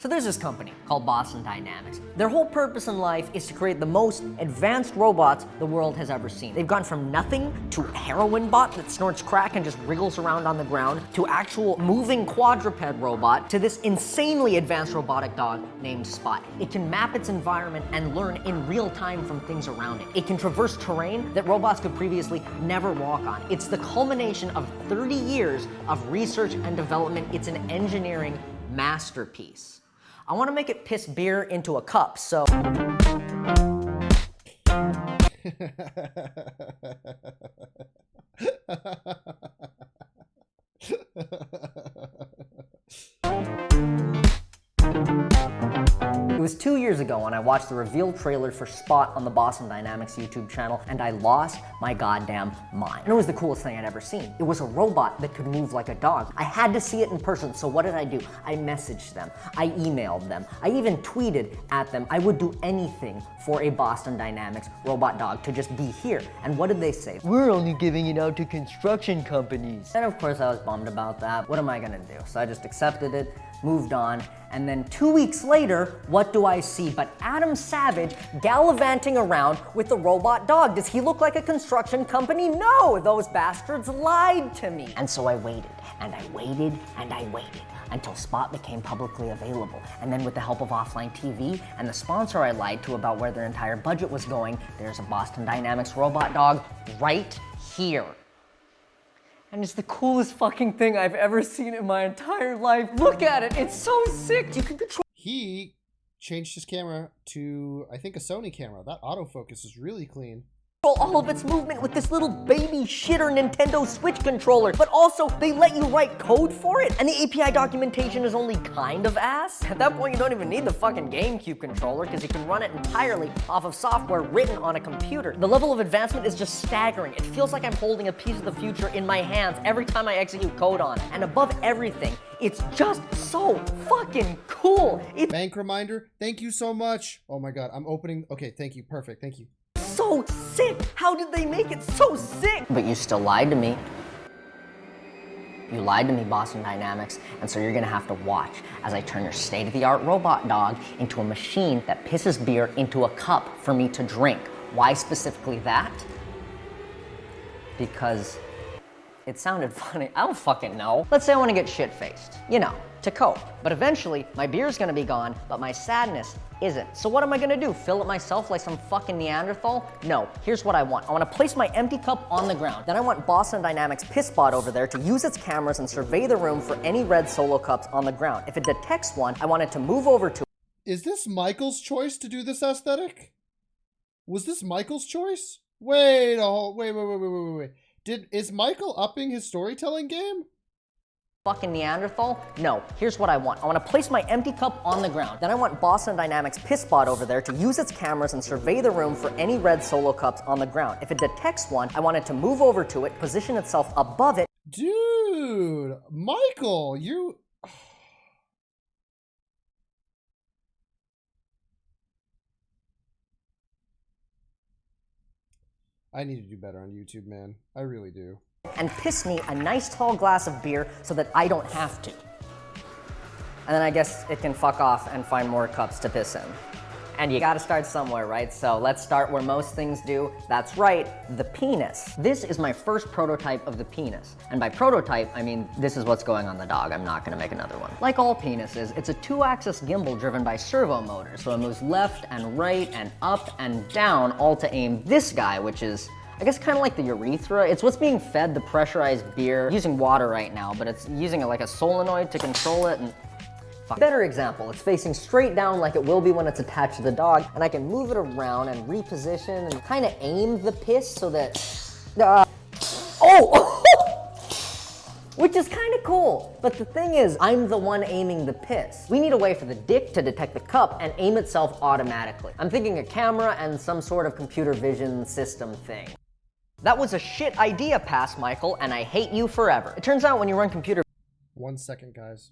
So there's this company called Boston Dynamics. Their whole purpose in life is to create the most advanced robots the world has ever seen. They've gone from nothing to a heroin bot that snorts crack and just wriggles around on the ground, to actual moving quadruped robot, to this insanely advanced robotic dog named Spot. It can map its environment and learn in real time from things around it. It can traverse terrain that robots could previously never walk on. It's the culmination of 30 years of research and development. It's an engineering masterpiece. I want to make it piss beer into a cup, so... It was 2 years ago when I watched the reveal trailer for Spot on the Boston Dynamics YouTube channel, and I lost my goddamn mind. And it was the coolest thing I'd ever seen. It was a robot that could move like a dog. I had to see it in person, so what did I do? I messaged them, I emailed them, I even tweeted at them. I would do anything for a Boston Dynamics robot dog to just be here. And what did they say? We're only giving it out to construction companies. And of course I was bummed about that. What am I gonna do? So I just accepted it, moved on, and then 2 weeks later, what do I see but Adam Savage gallivanting around with the robot dog? Does he look like a construction company? No, those bastards lied to me. And so I waited, and I waited, and I waited until Spot became publicly available. And then with the help of offline TV and the sponsor I lied to about where their entire budget was going, there's a Boston Dynamics robot dog right here. And it's the coolest fucking thing I've ever seen in my entire life. Look at it, it's so sick. You can control. He changed his camera to, I think, a Sony camera. That autofocus is really clean. All of its movement with this little baby shitter Nintendo Switch controller, but also they let you write code for it, and the API documentation is only kind of ass. At that point, you don't even need the fucking GameCube controller because you can run it entirely off of software written on a computer. The level of advancement is just staggering. It feels like I'm holding a piece of the future in my hands every time I execute code on it. And above everything, it's just so fucking cool. Bank reminder, thank you so much. Oh my God, I'm opening, okay, thank you, perfect, thank you. So sick! How did they make it so sick? But you still lied to me. You lied to me, Boston Dynamics, and so you're gonna have to watch as I turn your state-of-the-art robot dog into a machine that pisses beer into a cup for me to drink. Why specifically that? Because it sounded funny. I don't fucking know. Let's say I want to get shit-faced, you know, to cope. But eventually, my beer's gonna be gone, but my sadness isn't. So what am I gonna do? Fill it myself like some fucking Neanderthal? No, here's what I want. I wanna place my empty cup on the ground. Then I want Boston Dynamics Pissbot over there to use its cameras and survey the room for any red solo cups on the ground. If it detects one, I want it to move over to. Is this Michael's choice to do this aesthetic? Was this Michael's choice? Wait, wait. Is Michael upping his storytelling game? Fucking Neanderthal? No, here's what I want. I want to place my empty cup on the ground. Then I want Boston Dynamics Pissbot over there to use its cameras and survey the room for any red solo cups on the ground. If it detects one, I want it to move over to it, position itself above it. Dude, Michael, you... I need to do better on YouTube, man. I really do. And piss me a nice tall glass of beer so that I don't have to. And then I guess it can fuck off and find more cups to piss in. And you gotta start somewhere, right? So let's start where most things do. That's right, the penis. This is my first prototype of the penis. And by prototype, I mean this is what's going on the dog. I'm not gonna make another one. Like all penises, it's a 2-axis gimbal driven by servo motors. So it moves left and right and up and down, all to aim this guy, which is, I guess, kind of like the urethra. It's what's being fed the pressurized beer. I'm using water right now, but it's using it like a solenoid to control it. And better example, it's facing straight down like it will be when it's attached to the dog, and I can move it around and reposition and kind of aim the piss so that, which is kind of cool. But the thing is, I'm the one aiming the piss. We need a way for the dick to detect the cup and aim itself automatically. I'm thinking a camera and some sort of computer vision system thing. That was a shit idea, Pass Michael, and I hate you forever. It turns out when you run computer... 1 second, guys.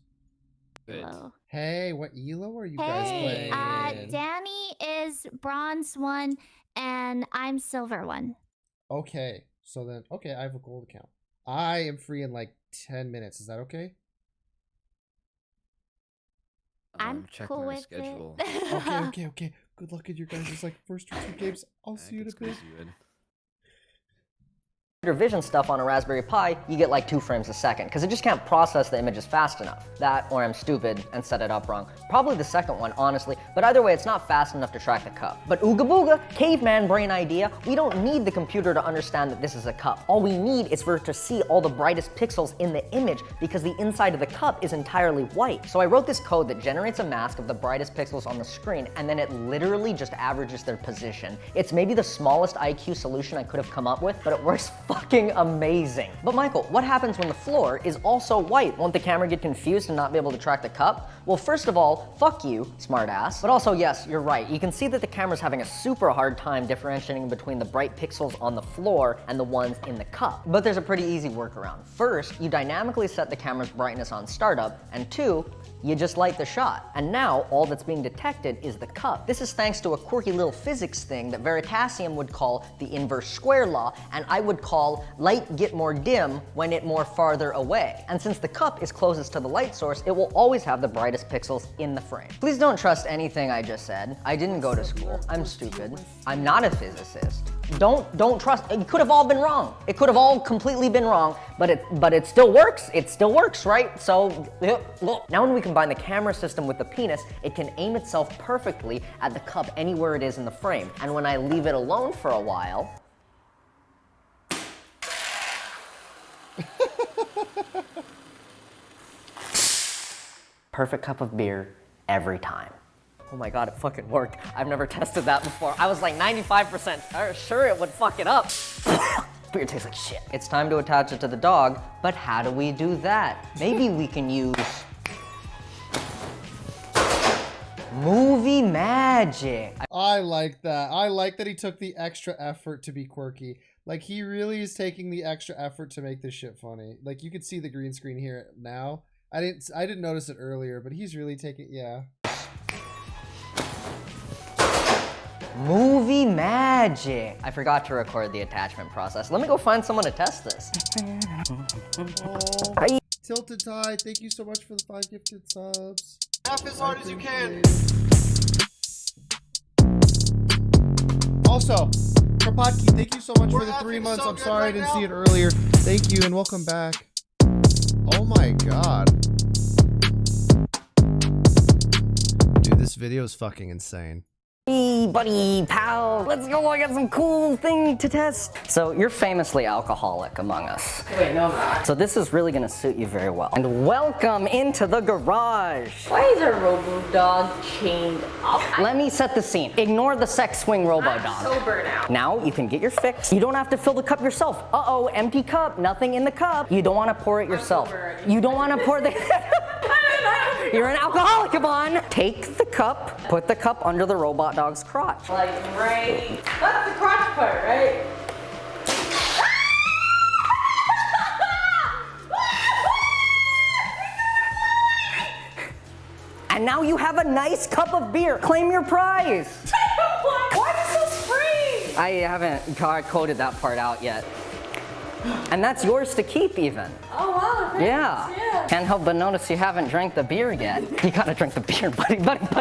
Hello. Hey, what elo are you guys playing? Danny is bronze 1 and I'm silver 1. Okay, so then, okay, I have a gold account. I am free in like 10 minutes. Is that okay? I'm check cool my with schedule. it. Okay. Good luck in your guys' like first or two games. I'll see you in a bit. Vision stuff on a Raspberry Pi, you get like 2 frames a second, because it just can't process the images fast enough. That, or I'm stupid and set it up wrong. Probably the second one, honestly, but either way, it's not fast enough to track the cup. But ooga booga, caveman brain idea, we don't need the computer to understand that this is a cup. All we need is for it to see all the brightest pixels in the image, because the inside of the cup is entirely white. So I wrote this code that generates a mask of the brightest pixels on the screen, and then it literally just averages their position. It's maybe the smallest IQ solution I could have come up with, but it works fucking amazing. But Michael, what happens when the floor is also white? Won't the camera get confused and not be able to track the cup? Well, first of all, fuck you, smartass. But also, yes, you're right. You can see that the camera's having a super hard time differentiating between the bright pixels on the floor and the ones in the cup. But there's a pretty easy workaround. First, you dynamically set the camera's brightness on startup, and 2, you just light the shot. And now, all that's being detected is the cup. This is thanks to a quirky little physics thing that Veritasium would call the inverse square law, and I would call light get more dim when it more farther away. And since the cup is closest to the light source, it will always have the brightest pixels in the frame. Please don't trust anything I just said. I didn't go to school. I'm stupid. I'm not a physicist. Don't trust. It could have all been wrong. It could have all completely been wrong, but it still works. It still works, right? So look. Now when we combine the camera system with the penis, it can aim itself perfectly at the cup anywhere it is in the frame. And when I leave it alone for a while, perfect cup of beer every time. Oh my god, it fucking worked. I've never tested that before. I was like 95% sure it would fuck it up. Beer tastes like shit. It's time to attach it to the dog, but how do we do that? Maybe we can use movie magic. I like that. I like that he took the extra effort to be quirky. Like, he really is taking the extra effort to make this shit funny. Like, you could see the green screen here now. I didn't notice it earlier, but he's really taking, yeah. Movie magic. I forgot to record the attachment process. Let me go find someone to test this. Oh, Tilted Tie, thank you so much for the 5 gifted subs. Laugh as hard as you can. Also, Kropotki, thank you so much for the 3 months. I'm sorry I didn't see it earlier. Thank you and welcome back. Oh my god. Dude, this video is fucking insane. Hey, buddy, pal, let's go. I got some cool thing to test. So you're famously alcoholic among us. Wait, no, I'm not. So this is really gonna suit you very well. And welcome into the garage. Why is a robo dog chained up? Let me set the scene. Ignore the sex swing robo I'm dog. sober now. Now you can get your fix. You don't have to fill the cup yourself. Uh-oh, empty cup, nothing in the cup. You don't wanna pour it yourself. sober. You don't wanna pour the... You're an alcoholic, Yvonne. Take the cup, put the cup under the robot dog's crotch. Like right. That's the crotch part, right? And now you have a nice cup of beer. Claim your prize. Why is this free? I haven't coded that part out yet. And that's yours to keep even. Oh wow, thanks. Yeah. Can't help but notice you haven't drank the beer yet. You gotta drink the beer, buddy,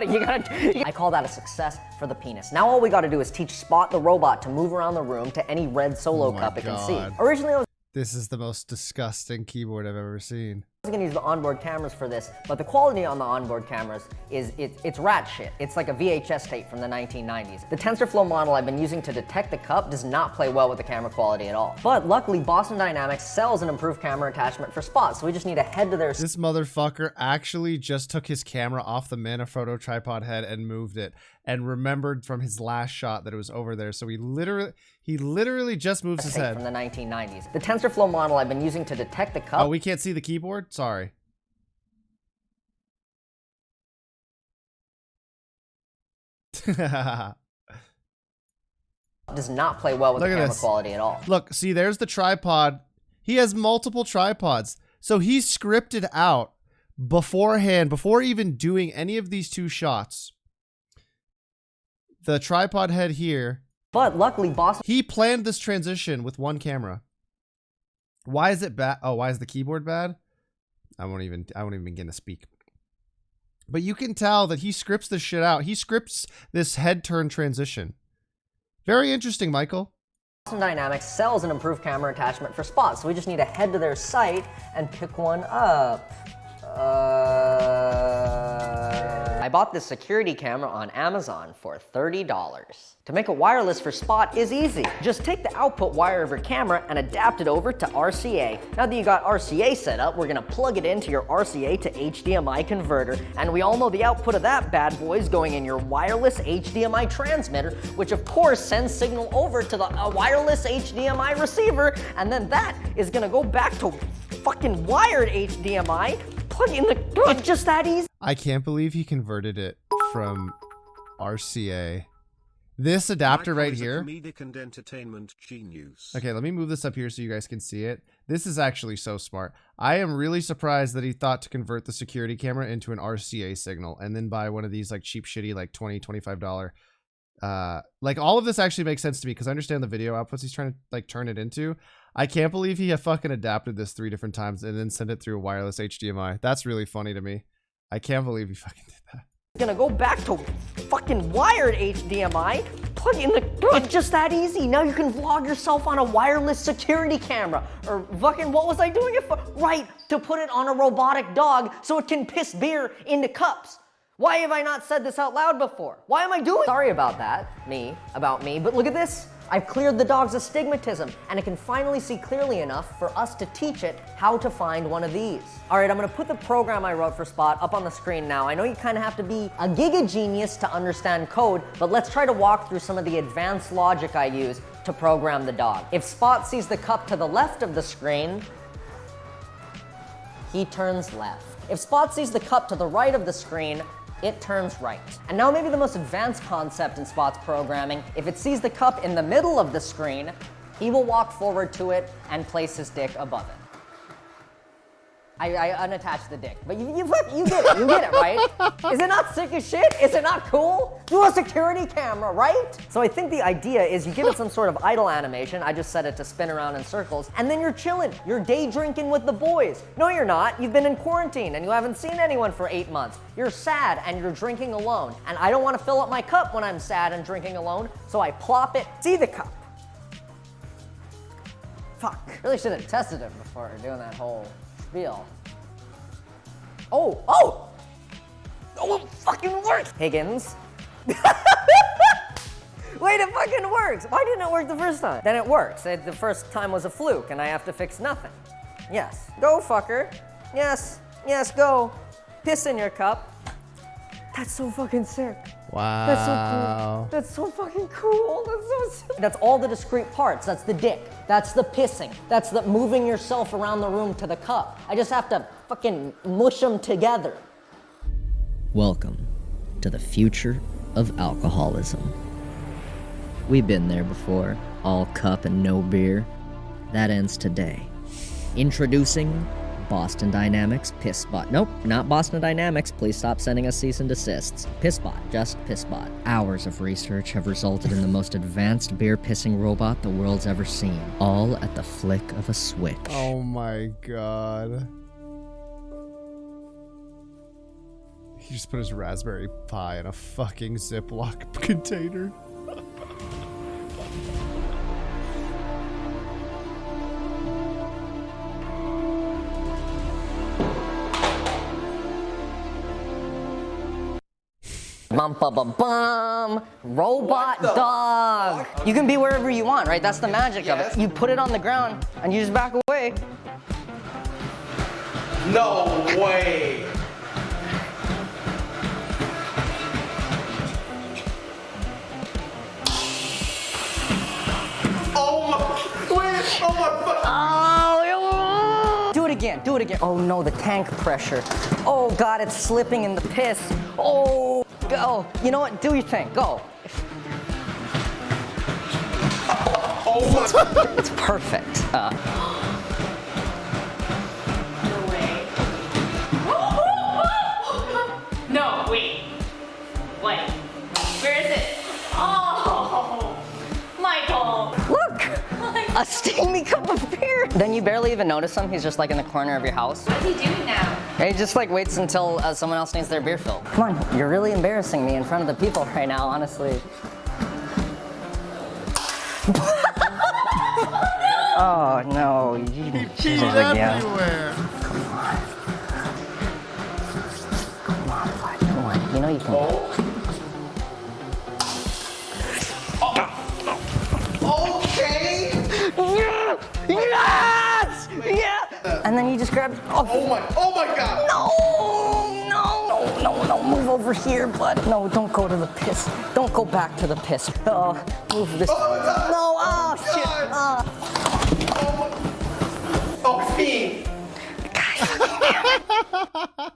you gotta. I call that a success for the penis. Now all we gotta do is teach Spot the robot to move around the room to any red solo cup it can see. Originally I was This is the most disgusting keyboard I've ever seen. gonna use the onboard cameras for this, but the quality on the onboard cameras is it's rat shit. It's like a VHS tape from the 1990s. The TensorFlow model I've been using to detect the cup does not play well with the camera quality at all. But luckily, Boston Dynamics sells an improved camera attachment for Spot, so we just need to head to their... This motherfucker actually just took his camera off the Manfrotto tripod head and moved it, and remembered from his last shot that it was over there. So he literally just moves his head. From the 1990s. The TensorFlow model I've been using to detect the cup... Oh, we can't see the keyboard? Sorry. does not play well with the camera quality at all. Look, see, there's the tripod. He has multiple tripods. So he scripted out beforehand, before even doing any of these 2 shots, the tripod head here. But luckily, Boston... He planned this transition with 1 camera. Why is it bad? Oh, why is the keyboard bad? I won't even begin to speak. But you can tell that he scripts this shit out. He scripts this head turn transition. Very interesting, Michael. Boston Dynamics sells an improved camera attachment for Spot, so we just need to head to their site and pick one up. I bought this security camera on Amazon for $30. To make it wireless for Spot is easy. Just take the output wire of your camera and adapt it over to RCA. Now that you got RCA set up, we're gonna plug it into your RCA to HDMI converter, and we all know the output of that bad boy is going in your wireless HDMI transmitter, which of course sends signal over to the wireless HDMI receiver, and then that is gonna go back to fucking wired HDMI. Plug in the, it's just that easy. I can't believe he converted it from RCA. This adapter right here. Comedic and entertainment genius. Okay, let me move this up here so you guys can see it. This is actually so smart. I am really surprised that he thought to convert the security camera into an RCA signal and then buy one of these like cheap, shitty, like $20, $25. Like all of this actually makes sense to me because I understand the video outputs he's trying to like turn it into. I can't believe he fucking adapted this 3 different times and then sent it through a wireless HDMI. That's really funny to me. I can't believe he fucking did that. Gonna go back to fucking wired HDMI, plug in the, it's just that easy. Now you can vlog yourself on a wireless security camera. Or fucking, what was I doing it for? Right, to put it on a robotic dog so it can piss beer into cups. Why have I not said this out loud before? Why am I doing? Sorry about that, about me, but look at this. I've cleared the dog's astigmatism, and it can finally see clearly enough for us to teach it how to find one of these. All right, I'm gonna put the program I wrote for Spot up on the screen now. I know you kind of have to be a giga genius to understand code, but let's try to walk through some of the advanced logic I use to program the dog. If Spot sees the cup to the left of the screen, he turns left. If Spot sees the cup to the right of the screen, it turns right. And now maybe the most advanced concept in Spot's programming, if it sees the cup in the middle of the screen, he will walk forward to it and place his dick above it. I unattached the dick, but you get it, right? Is it not sick as shit? Is it not cool? Do a security camera, right? So I think the idea is you give it some sort of idle animation, I just set it to spin around in circles, and then you're chilling, you're day drinking with the boys. No, you're not, you've been in quarantine and you haven't seen anyone for 8 months. You're sad and you're drinking alone, and I don't wanna fill up my cup when I'm sad and drinking alone, so I plop it, see the cup. Fuck, really should have tested it before doing that whole spiel. Oh, it fucking works! Higgins. Wait, it fucking works! Why didn't it work the first time? Then it works. The first time was a fluke and I have to fix nothing. Yes, go fucker. Yes, go. Piss in your cup. That's so fucking sick. Wow. That's so cool. That's so fucking cool. That's so sick. That's all the discrete parts. That's the dick. That's the pissing. That's the moving yourself around the room to the cup. I just have to fucking mush them together. Welcome to the future of alcoholism. We've been there before. All cup and no beer. That ends today. Introducing Boston Dynamics PissBot. Nope, not Boston Dynamics. Please stop sending us cease and desists. PissBot, just PissBot. Hours of research have resulted in the most advanced beer pissing robot the world's ever seen. All at the flick of a switch. Oh my god. He just put his Raspberry Pi in a fucking Ziploc container. Bum bum bum bum. Robot dog. You can be wherever you want, right? That's the magic of it. You put it on the ground and you just back away. No way. Oh my, wait, oh my fuck. Oh, do it again, do it again. Oh no, the tank pressure. Oh God, it's slipping in the piss. Oh, go. You know what, do your thing, go. Oh my. It's perfect. No, wait. Wait. Where is it? Oh, Michael. Look, a steam making me cup of beer. Then you barely even notice him. He's just like in the corner of your house. What's he doing now? He just like waits until someone else needs their beer filled. Come on, you're really embarrassing me in front of the people right now, honestly. Oh no, you He's everywhere. Come on, you know you can. Okay. Yes! Yeah! And then you just grab. Oh my God. No, move over here, bud. No, don't go to the piss. Don't go back to the piss. Move this. No, shit. Oh, pee.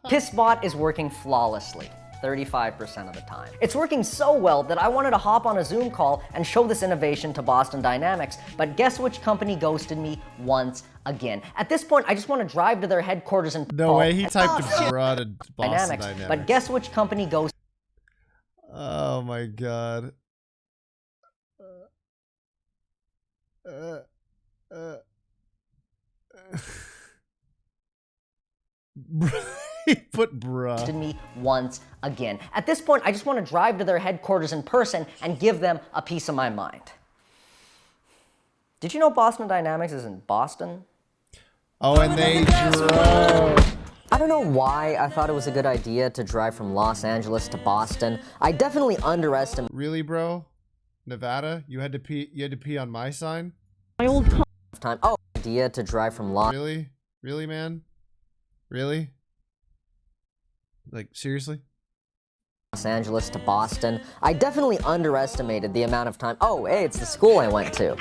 PissBot is working flawlessly. 35% of the time. It's working so well that I wanted to hop on a Zoom call and show this innovation to Boston Dynamics, but guess which company ghosted me once again? At this point, I just want to drive to their headquarters and No way, he typed bruh to Boston Dynamics. But guess which company ghosted? Oh my God. He put bruh. Me once again. At this point, I just want to drive to their headquarters in person and give them a piece of my mind. Did you know Boston Dynamics is in Boston? Oh, and they drove. I don't know why I thought it was a good idea to drive from Los Angeles to Boston. I definitely underestimated. Really, bro? Nevada? You had to pee. You had to pee on my sign. My old time. Oh, idea to drive from Los. Really? Really, man? Really? Like, seriously? Los Angeles to Boston. I definitely underestimated the amount of time. Oh, hey, it's the school I went to.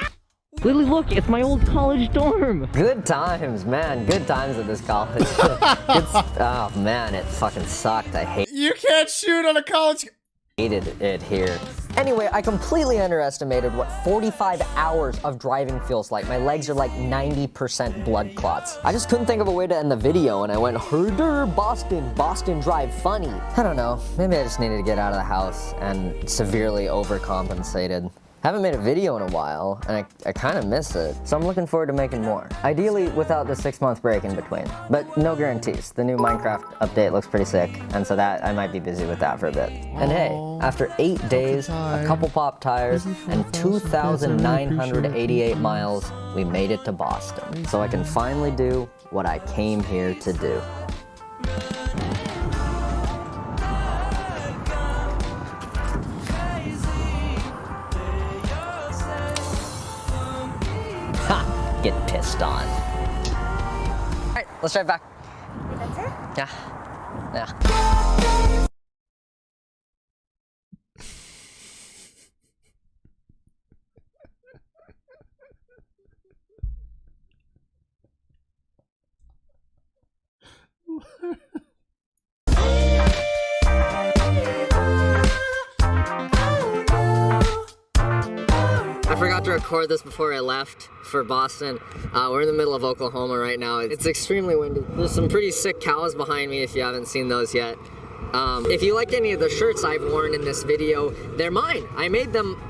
Lily, look, it's my old college dorm. Good times, man. Good times at this college. Oh, man, it fucking sucked. I You can't shoot on a college. hated it here. Anyway, I completely underestimated what 45 hours of driving feels like. My legs are like 90% blood clots. I just couldn't think of a way to end the video, and I went, herder, Boston drive funny. I don't know, maybe I just needed to get out of the house and severely overcompensated. Haven't made a video in a while, and I kind of miss it, so I'm looking forward to making more. Ideally, without the 6-month break in between, but no guarantees. The new Minecraft update looks pretty sick, and so that I might be busy with that for a bit. And hey, after 8 days, a couple pop tires, and 2,988 miles, we made it to Boston. So I can finally do what I came here to do. Get pissed on. All right, let's drive back. That's it? Yeah. I forgot to record this before I left for Boston. We're in the middle of Oklahoma right now. It's extremely windy. There's some pretty sick cows behind me if you haven't seen those yet. If you like any of the shirts I've worn in this video, they're mine. I made them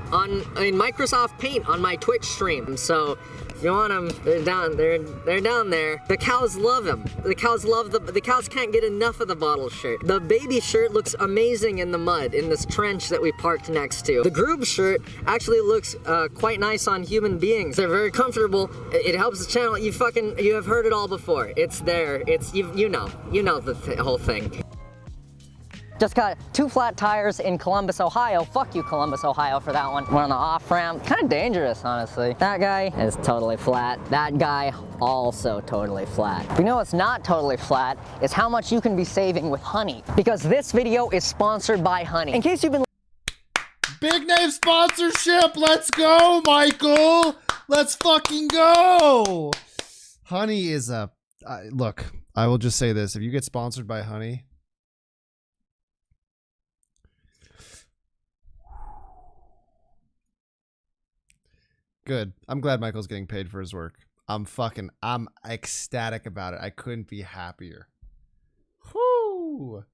in Microsoft Paint on my Twitch stream. So if you want them, they're down there. The cows love them. The cows can't get enough of the bottle shirt. The baby shirt looks amazing in the mud in this trench that we parked next to. The group shirt actually looks quite nice on human beings. They're very comfortable. It helps the channel. You have heard it all before. It's there. You know the whole thing. Just got 2 flat tires in Columbus, Ohio. Fuck you, Columbus, Ohio, for that one. Went on the off-ramp. Kind of dangerous, honestly. That guy is totally flat. That guy also totally flat. But you know what's not totally flat is how much you can be saving with honey. Because this video is sponsored by honey. In case you've been Big name sponsorship. Let's go, Michael. Let's fucking go. Honey is a... look, I will just say this. If you get sponsored by honey... Good. I'm glad Michael's getting paid for his work. I'm ecstatic about it. I couldn't be happier. Whoo!